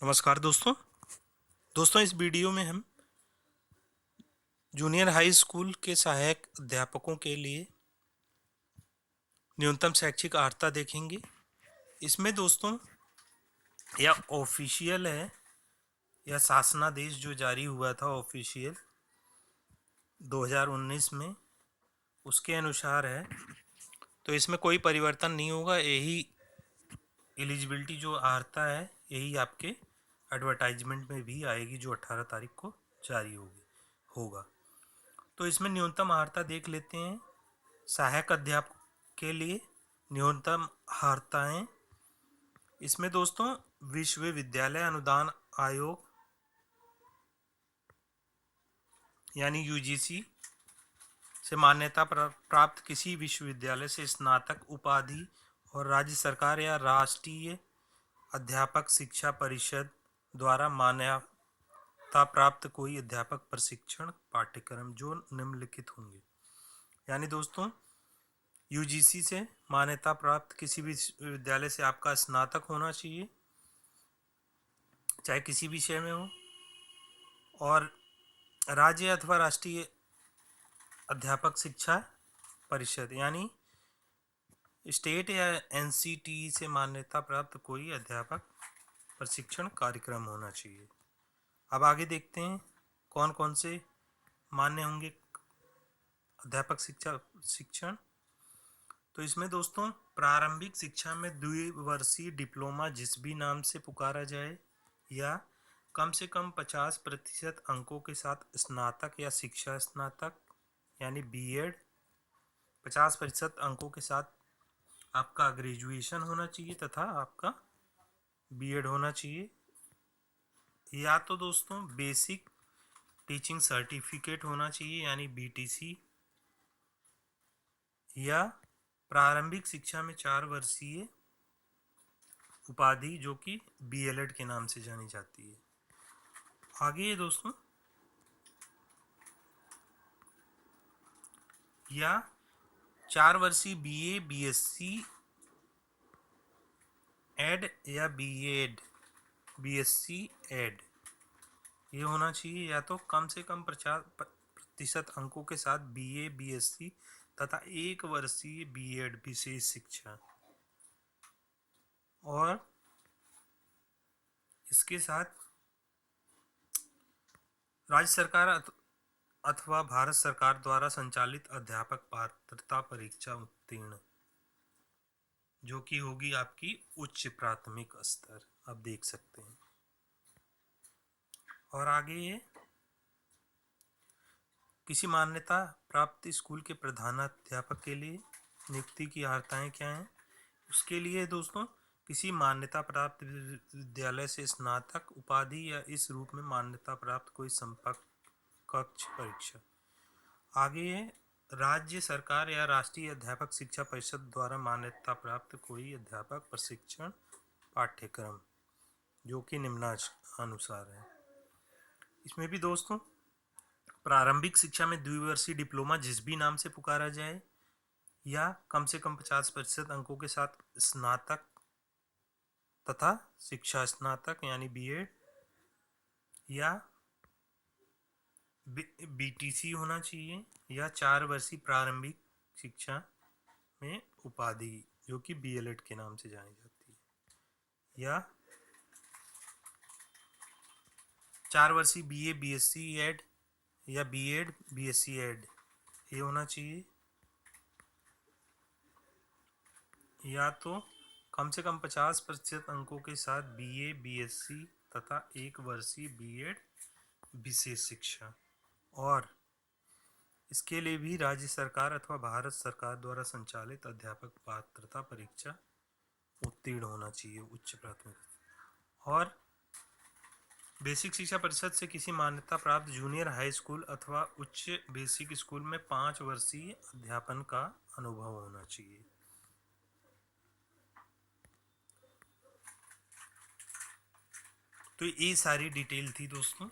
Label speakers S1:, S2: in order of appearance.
S1: नमस्कार दोस्तों। इस वीडियो में हम जूनियर हाई स्कूल के सहायक अध्यापकों के लिए न्यूनतम शैक्षिक अर्हता देखेंगे। इसमें दोस्तों यह ऑफिशियल है, यह शासनादेश जो जारी हुआ था ऑफिशियल 2019 में, उसके अनुसार है। तो इसमें कोई परिवर्तन नहीं होगा। यही एलिजिबिलिटी जो अर्हता है यही आपके एडवर्टाइजमेंट में भी आएगी जो 18 तारीख को जारी होगा। तो इसमें न्यूनतम अर्हता देख लेते हैं। सहायक अध्यापक के लिए न्यूनतम अर्हताएं, इसमें दोस्तों विश्वविद्यालय अनुदान आयोग यानी यूजीसी से मान्यता प्राप्त किसी विश्वविद्यालय से स्नातक उपाधि और राज्य सरकार या राष्ट्रीय अध्यापक शिक्षा परिषद द्वारा मान्यता प्राप्त कोई अध्यापक प्रशिक्षण पाठ्यक्रम जो निम्नलिखित होंगे। यानी दोस्तों यूजीसी से मान्यता प्राप्त किसी भी विश्वविद्यालय से आपका स्नातक होना चाहिए, चाहे किसी भी विषय में हो, और राज्य अथवा राष्ट्रीय अध्यापक शिक्षा परिषद यानी स्टेट या एनसीटी से मान्यता प्राप्त कोई अध्यापक प्रशिक्षण कार्यक्रम होना चाहिए। अब आगे देखते हैं कौन कौन से मान्य होंगे अध्यापक शिक्षण। तो इसमें दोस्तों प्रारंभिक शिक्षा में द्विवर्षीय डिप्लोमा जिस भी नाम से पुकारा जाए या कम से कम 50% अंकों के साथ स्नातक या शिक्षा स्नातक यानी बीएड, 50% अंकों के साथ आपका ग्रेजुएशन होना चाहिए तथा आपका बीएड होना चाहिए, या तो दोस्तों बेसिक टीचिंग सर्टिफिकेट होना चाहिए यानी बीटीसी, या प्रारंभिक शिक्षा में 4 वर्षीय उपाधि जो कि बीएलएड के नाम से जानी जाती है। आगे दोस्तों या 4 वर्षीय बीए, बीएससी एड या बीएड, बीएससी एड ये होना चाहिए, या तो कम से कम 50% अंकों के साथ बीए, बीएससी तथा 1 वर्षीय बीएड विशेष शिक्षा, और इसके साथ राज्य सरकार अथवा भारत सरकार द्वारा संचालित अध्यापक पात्रता परीक्षा उत्तीर्ण जो कि होगी आपकी उच्च प्राथमिक स्तर, आप देख सकते हैं। और आगे ये किसी मान्यता प्राप्त स्कूल के प्रधानाध्यापक के लिए नियुक्ति की अर्हताएं क्या हैं। उसके लिए दोस्तों किसी मान्यता प्राप्त विद्यालय से स्नातक उपाधि या इस रूप में मान्यता प्राप्त कोई संपर्क कक्ष परीक्षा। आगे है राज्य सरकार या राष्ट्रीय अध्यापक शिक्षा परिषद द्वारा मान्यता प्राप्त कोई अध्यापक प्रशिक्षण पाठ्यक्रम जो कि निम्नानुसार है। इसमें भी दोस्तों प्रारंभिक शिक्षा में द्विवर्षीय डिप्लोमा जिस भी नाम से पुकारा जाए या कम से कम 50% अंकों के साथ स्नातक तथा शिक्षा स्नातक यानी बीएड या बीटीसी होना चाहिए, या 4 वर्षीय प्रारंभिक शिक्षा में उपाधि जो कि बीएलएड के नाम से जानी जाती है, या 4 वर्षीय बीए, बीएससी एड या बीएड, बीएससी एड ये होना चाहिए, या तो कम से कम 50% अंकों के साथ बीए, बीएससी तथा 1 वर्षीय बीएड विशेष शिक्षा, और इसके लिए भी राज्य सरकार अथवा भारत सरकार द्वारा संचालित अध्यापक पात्रता परीक्षा उत्तीर्ण होना चाहिए उच्च प्राथमिक, और बेसिक शिक्षा परिषद से किसी मान्यता प्राप्त जूनियर हाई स्कूल अथवा उच्च बेसिक स्कूल में 5 वर्षीय अध्यापन का अनुभव होना चाहिए। तो ये सारी डिटेल थी दोस्तों।